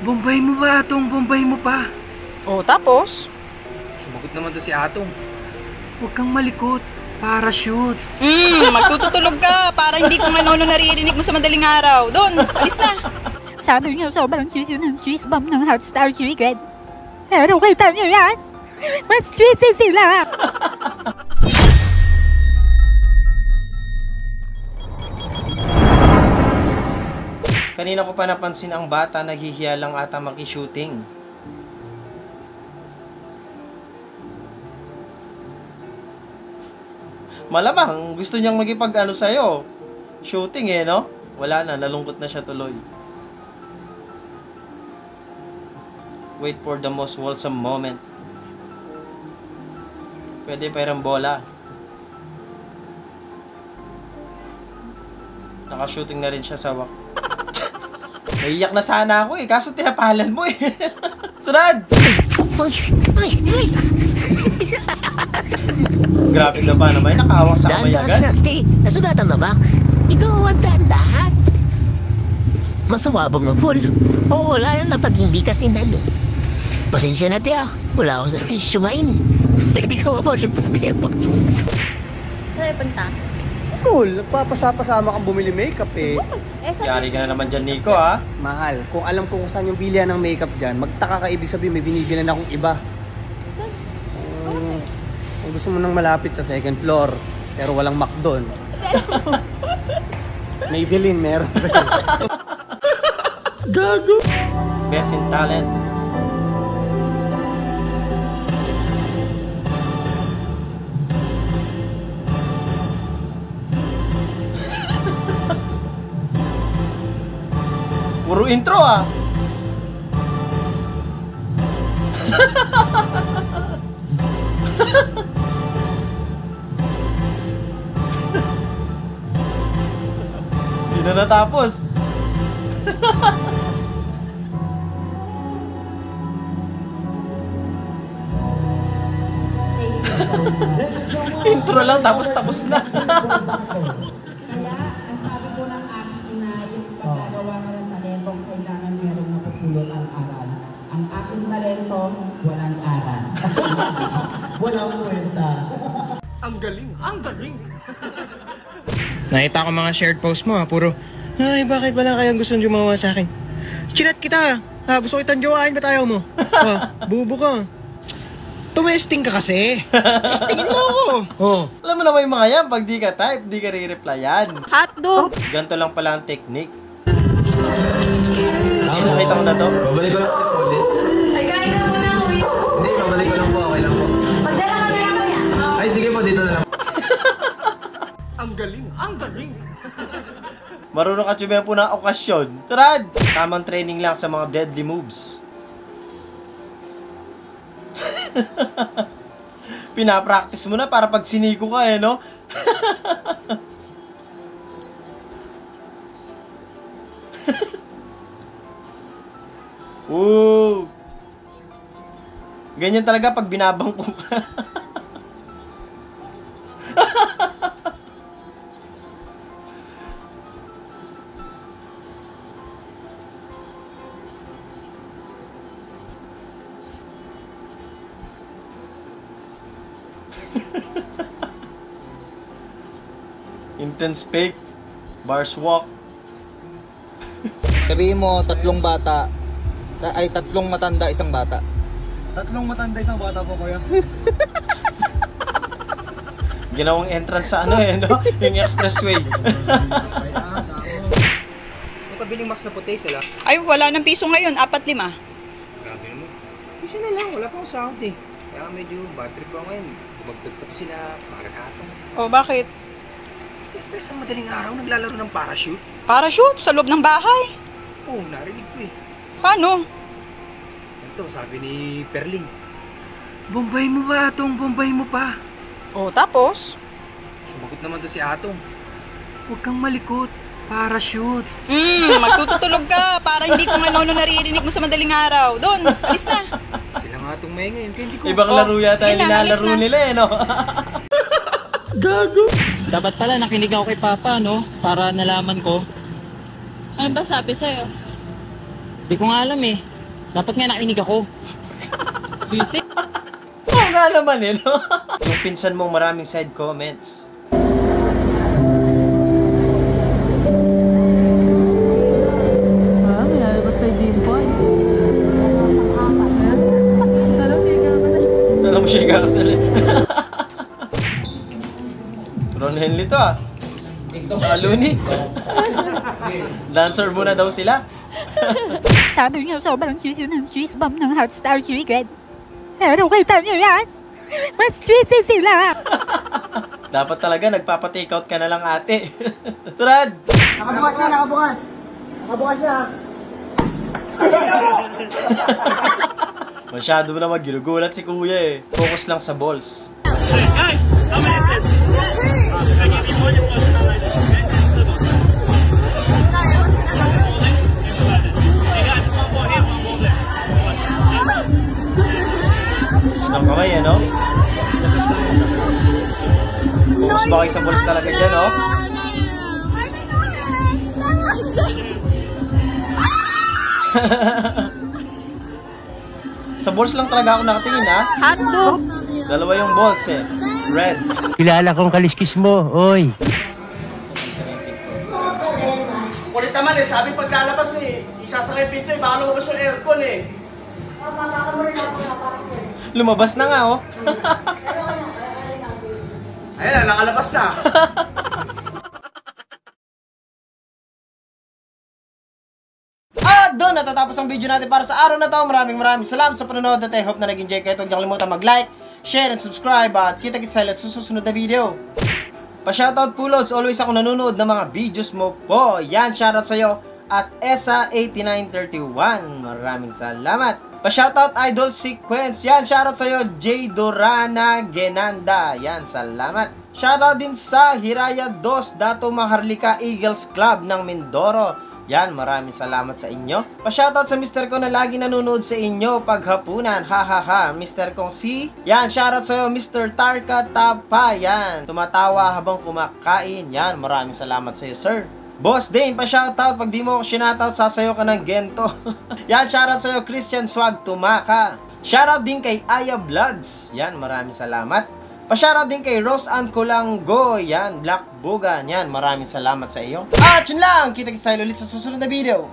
Bombay mo ba, Atong? Bombay mo pa. O, tapos? Sumagot naman to si Atong. Huwag kang malikot. Parachute. Magtutulog ka para hindi kung ano naririnig mo sa madaling araw. Doon, alis na. Sabi niyo sobrang juicy ng cheese bomb ng hot star chicken. Pero kita niyo yan? Mas juicy sila. Kanina ko pa napansin ang bata naghihiya lang ata maki-shooting. Malamang gusto niyang magipag-ano sa'yo. Shooting no? Wala na, nalungkot na siya tuloy. Wait for the most wholesome moment. Pwede parang bola. Naka-shooting na rin siya sa wak. Naiyak na sana ako kaso tinapahalan mo Sunod! Grabe ka ba naman, nakahawak sa kamay agad. Nasugatan na ba? Ikaw ang lahat. Masawabang na Paul. Oo, wala na pag hindi ka sinalo. Pasensya na tiya, wala ako sa sumain. Pwede ka ba sa pagpilipan? Saan punta? Paul, nagpapasama kang bumili makeup Yari ka na naman dyan, Nico, ha? Mahal, kung alam ko kung saan yung bilihan ng makeup dyan, magtaka ka, ibig sabihin may binibilan akong iba. Kung gusto mo nang malapit sa second floor, pero walang Mac doon. Maybelline, meron. Gago! Best in talent. Puro intro Hindi na natapos. Intro lang tapos na. Kaya, ang sabi ko ng aking ina, yung pagkagawa ka ng talento, kailangan merong napupulot ang aral. Ang aking talento, walang aral. Walang kwenta. Ang galing! Ang galing! Nakita ko mga shared post mo puro, ay bakit ba lang kayang gusto nyo gumawa sa akin? Chinat kita! Gusto kitang jowain ba tayo mo? Bubo ka. Tumesting ka kasi. Testingin mo ako. Alam mo naman yung mga yan, pag di ka type, di ka re-replyan. Hotdog! Ganito lang pala ang technique. Nakita mo na to? Babalik ko lang po, Polis. Ay, kain ka muna, uwi. Hindi, babalik ko lang po. Okay lang po. Magdala ka na lang kaya. Ay, sige po, dito na lang. Ang galing! Ang galing! Marunong ka po ng okasyon. Turad! Tamang training lang sa mga deadly moves. Pinapractice mo na para pag siniko ka no? Woo! Ganyan talaga pag binabangko ka. Intense fake, bars walk. Sabihin mo, tatlong bata, ay tatlong matanda, isang bata. Tatlong matanda, isang bata po, kuya. Ginawang entrance sa no? Yung expressway. Yung pabiling max na puti sila. Ay, wala ng piso ngayon, 4-5. Grabe naman. Piso na lang, wala pa akong sound Kaya medyo bad trip ko ngayon. Tumagtag pa to sila, parang atong. O, bakit? Stress sa madaling araw, naglalaro ng parachute. Parachute? Sa loob ng bahay? Oo, narinig ko Paano? Ito, sabi ni Perling. Bombay mo ba, Atong? Bombay mo pa. O, tapos? Sumagot naman to si Atong. Huwag kang malikot. Parachute. Magtutulog ka para hindi kung ano naririnig mo sa madaling araw. Doon, alis na. Sila nga itong may ngayon, kaya hindi ko... Ibang laro yata yung nilalaro nila no? Gago. Dapat pala nakinig ako kay Papa, no? Para nalaman ko. Ano ba sabi sa'yo? Di ko nga alam Dapat nga nakinig ako. Oo nga naman eh, no? Yung pinsan mong maraming side comments. Alam mo siya ikakasal eh. Ron Henley to ah. Aluni. Dancer muna daw sila. Sabi niyo sobrang juicy ng juice bomb ng hot star chicken. Pero kita niyo yan? Mas juicy sila! Dapat talaga nagpapa-take out ka na lang ate. Turad! Nakabukas na, nakabukas! Nakabukas na! Masyado naman ginugulat si kuya eh. Focus lang sa balls. Ang kamay eh, no? Focus ba kayo sa balls talaga dyan, no? Sa balls lang talaga ako nakatingin, ha? Hotdog! Dalawa yung balls eh. Red. Kilala kong kaliskis mo, oy. Kulit naman eh, sabi paglalabas eh, isasakay pinto eh, baka lumabas yung aircon eh. Lumabas na nga oh. Ayun na, nakalabas na. At doon natatapos ang video natin para sa araw na to. Maraming salamat sa panonood at I hope na nag-enjoy kayo. Huwag niyo kalimutan mag-like, share, and subscribe. At kita-kits sa susunod na video. Pa-shoutout po Lods, always ako nanonood ng mga videos mo po. Yan, shoutout sa'yo. At ESA8931, maraming salamat. Pa-shoutout Idol Sequence, yan, shoutout sa'yo. J. Dorana Genanda, yan, salamat. Shoutout din sa Hiraya 2, Dato Maharlika Eagles Club ng Mindoro. Yan, maraming salamat sa inyo. Pa-shoutout sa mister ko na lagi nanonood sa inyo paghapunan. Hahaha, mister kong si... Yan, shoutout sa'yo, Mr. Tarka Tapa. Yan, tumatawa habang kumakain. Yan, maraming salamat sa'yo, sir. Boss Dane, pa-shoutout. Pag di mo ako sinoutout, sasayo ka ng gento. Yan, shoutout sa'yo, Christian Swag Tumaka. Shoutout din kay Aya Vlogs. Yan, maraming salamat. Pa-shoutout din kay Rose Ann Colanggo. Yan, Black Bugan. Yan, maraming salamat sa iyo. At yun lang, kita-kits tayo ulit sa susunod na video.